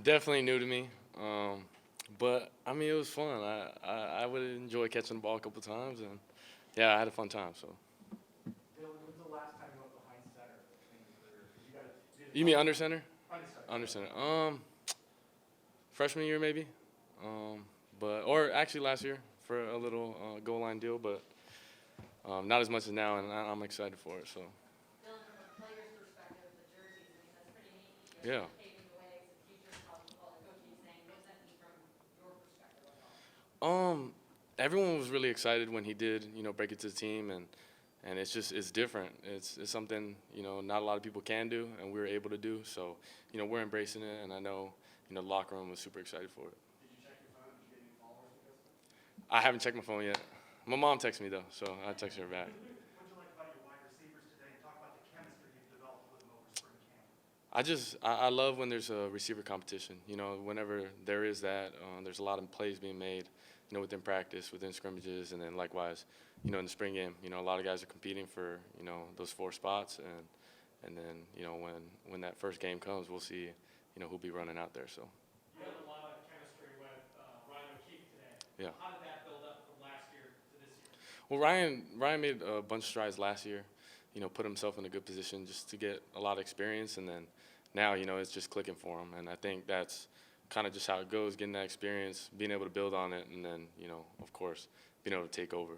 Definitely new to me, but I mean it was fun. I would enjoy catching the ball a couple times, and yeah, I had a fun time. So Dylan, when's the last time you went behind center in your career? Because you got did a you mean couple under times. center? Under center, Under sorry. center. Freshman year maybe, um, but or actually last year for a little goal line deal, but not as much as now, and I'm excited for it. So Dylan, from a player's perspective, the jerseys, I mean, that's pretty neat. You guys yeah. are paving the way some future college football, like Coach was saying. What does that mean from your perspective as well? Um, Everyone was really excited when he did, break it to the team, and it's different. It's something not a lot of people can do, and we were able to do. So we're embracing it, and I know the locker room was super excited for it. Did you check your phone? Did you get any followers because of it? I haven't checked my phone yet. My mom texted me though, so I texted her back. What'd you like about your wide receivers today? And talk about the chemistry you've developed with them over spring camp. I love when there's a receiver competition. Whenever there is that, there's a lot of plays being made. Within practice, within scrimmages, and then likewise, in the spring game. A lot of guys are competing for those 4 spots, and then when that first game comes, we'll see who'll be running out there. So You had a lot of chemistry with Ryan O'Keefe today. yeah. How did that build up from last year to this year? Well, Ryan made a bunch of strides last year. Put himself in a good position just to get a lot of experience, and then now it's just clicking for him. And I think that's kind of just how it goes, getting that experience, being able to build on it, and then of course, being able to take over.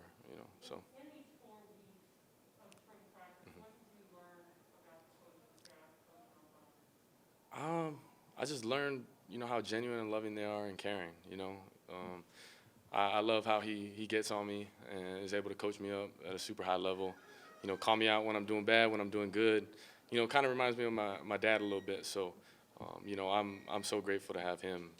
So. In these 4 weeks of spring practice, what did you learn about the coaching staff, coaching on Um, I just learned, how genuine and loving they are and caring. I love how he gets on me and is able to coach me up at a super high level. Call me out when I'm doing bad, when I'm doing good. Kind of reminds me of my dad a little bit. So, I'm so grateful to have him,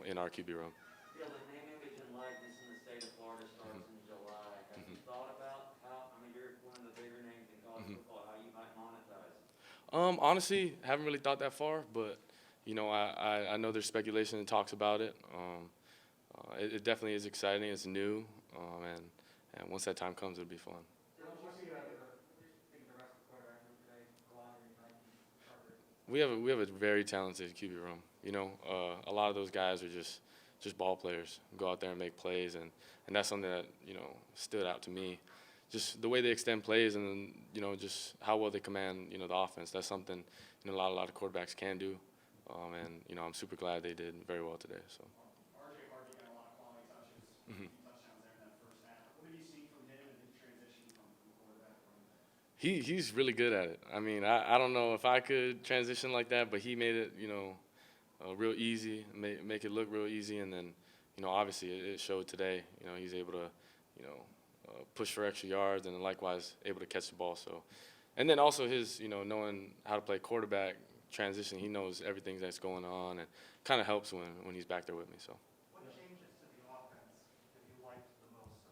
in our QB room. Yeah, the name, image, and likeness in the state of Florida starts in July. Have you Mhm. thought about how, I mean, you're one of the bigger names in college Mhm. football, how you might monetize? Honestly, haven't really thought that far, but I know there's speculation and talks about it. It definitely is exciting. It's new, and once that time comes, it'll be fun. Dylan, what do you think of the rest of the quarterback room today? Glad Nike, Carter. We have a very talented QB room. A lot of those guys are just ball players. Go out there and make plays, and that's something that stood out to me. Just the way they extend plays, and then, just how well they command the offense. That's something a lot of quarterbacks can do, and I'm super glad they did very well today. So. RJ Harvey got a lot of quality touches, a Mhm. few touchdowns there in that first half. What have you seen from him and his transition from quarterback to running back? He's really good at it. I mean, I don't know if I could transition like that, but he made it real easy, make it look real easy, and then obviously it showed today. He's able to push for extra yards, and then likewise able to catch the ball. So, and then also his knowing how to play quarterback transition. He knows everything that's going on, and kind of helps when he's back there with me. So. What changes to the offense have you liked the most so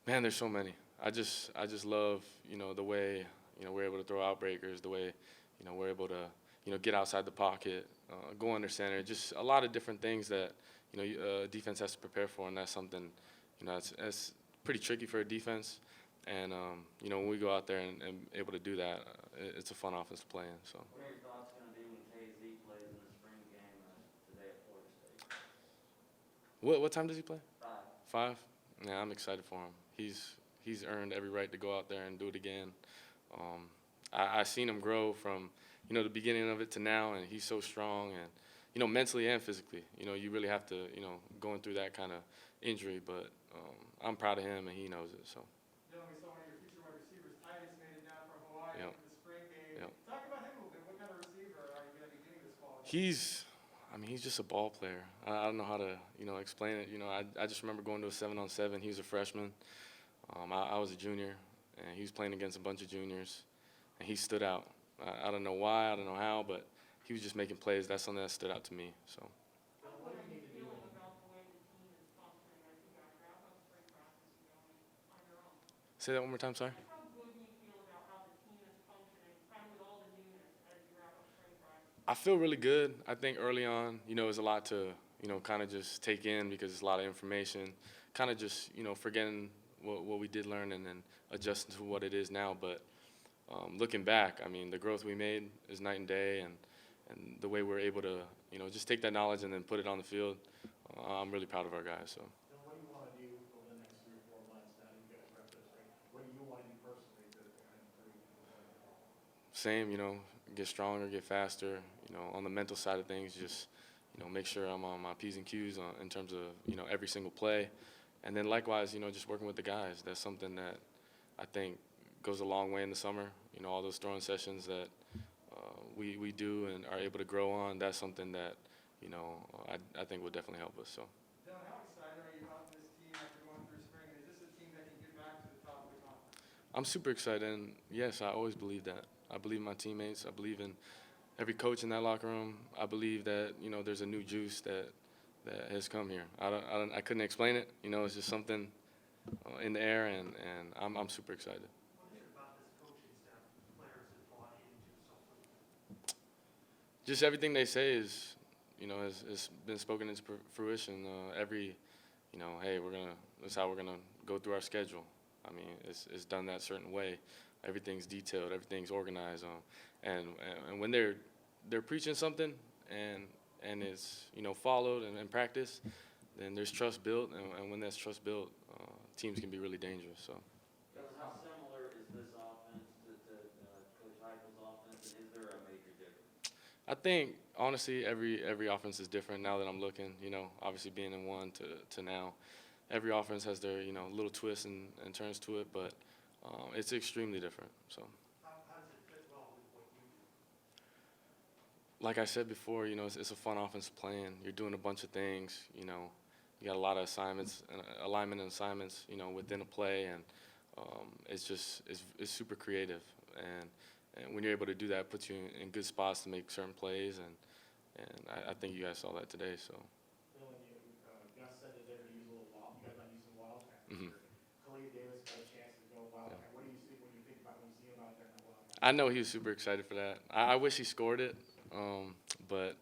far? Man, there's so many. I just love the way we're able to throw out breakers, the way we're able to get outside the pocket, go under center, just a lot of different things that defense has to prepare for, and that's something that's pretty tricky for a defense. And when we go out there and able to do that, it's a fun offense to play in. So. What are your thoughts going to be when KZ plays in the spring game today at Florida State? What time does he play? 5. 5. Yeah, I'm excited for him. He's earned every right to go out there and do it again. Um, I seen him grow from the beginning of it to now, and he's so strong, and mentally and physically. You really have to going through that kind of injury, but I'm proud of him, and he knows it. So. Dylan, we saw one of your future wide receivers, Titus, made it down from Hawaii Yep. for the spring game. Yep. Talk about him a little bit. What kind of receiver are you going to be getting this fall? I mean, he's just a ball player. I don't know how to, explain it. I just remember going to a 7-on-7. He was a freshman. I was a junior, and he was playing against a bunch of juniors, and he stood out. I don't know why, I don't know how, but he was just making plays. That's something that stood out to me. So. How good are you feeling about the way the team is functioning as you guys wrap up spring practice and going on your own? Say that one more time. Sorry. Like, how good do you feel about how the team is functioning, kind of with all the newness as you wrap up spring practice? I feel really good. I think early on, it's a lot to, kind of just take in because it's a lot of information. Kind of just, forgetting what we did learn and then adjusting to what it is now. But looking back, I mean, the growth we made is night and day, and and the way we're able to, just take that knowledge and then put it on the field. I'm really proud of our guys. So. Then what do you want to do over the next 3 or 4 months now that you guys wrapped up spring? What do you want to do personally to kind of improve? Same, get stronger, get faster. On the mental side of things, just make sure I'm on my P's and Q's in terms of every single play, and then likewise, just working with the guys. That's something that I think goes a long way in the summer. All those throwing sessions that we do and are able to grow on. That's something that I think will definitely help us. So. Dillon, how excited are you about this team after going through spring? Is this a team that can get back to the top of the conference? I'm super excited, and yes, I always believe that. I believe in my teammates. I believe in every coach in that locker room. I believe that there's a new juice that has come here. I couldn't explain it. It's just something in the air, and I'm super excited. What is it about this coaching staff players have bought into so quickly? Just everything they say is, has been spoken into fruition. Hey, that's how we're gonna go through our schedule. I mean, it's done that certain way. Everything's detailed, everything's organized, and when they're preaching something and it's followed and practiced, then there's trust built, and when that's trust built, teams can be really dangerous. So. How similar is this offense to Coach Heupel's offense, and is there a major difference? I think honestly, every offense is different now that I'm looking. Obviously being in one to now, every offense has their little twists and turns to it, but it's extremely different. So. How does it fit well with what you do? Like I said before, it's a fun offense playing. You're doing a bunch of things. You got a lot of assignments, alignment and assignments. Within a play, and it's super creative. And when you're able to do that, it puts you in good spots to make certain plays. And I think you guys saw that today. So. Dillon, Gus said that they're going to use a little wild. You guys might use some wildcats. Mhm. Khalid Davis got a chance to go wildcat. What do you see? What do you think about when you see him out there in the wildcat? I know he was super excited for that. I wish he scored it, but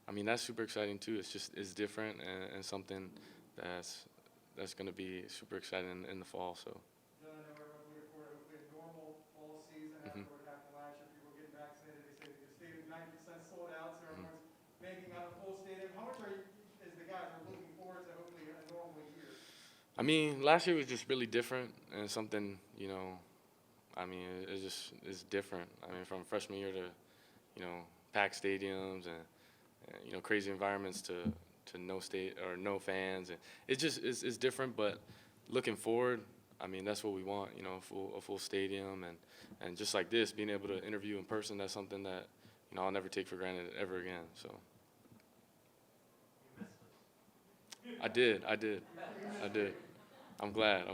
I mean that's super exciting too. It's different and something that's going to be super exciting in the fall. So. Dillon, I know everyone's looking forward to hopefully a normal fall season after what happened last year. People getting vaccinated. They say the stadium's 90% sold out, so everyone's banking on a full stadium. How much as the guys are looking forward to hopefully a normal year? I mean, last year was just really different and something, I mean, it's different. I mean, from freshman year to, packed stadiums and crazy environments to no fans. And it's different, but looking forward, I mean, that's what we want, a full stadium and just like this, being able to interview in person, that's something that, I'll never take for granted ever again, so. You missed us. I did. I'm glad.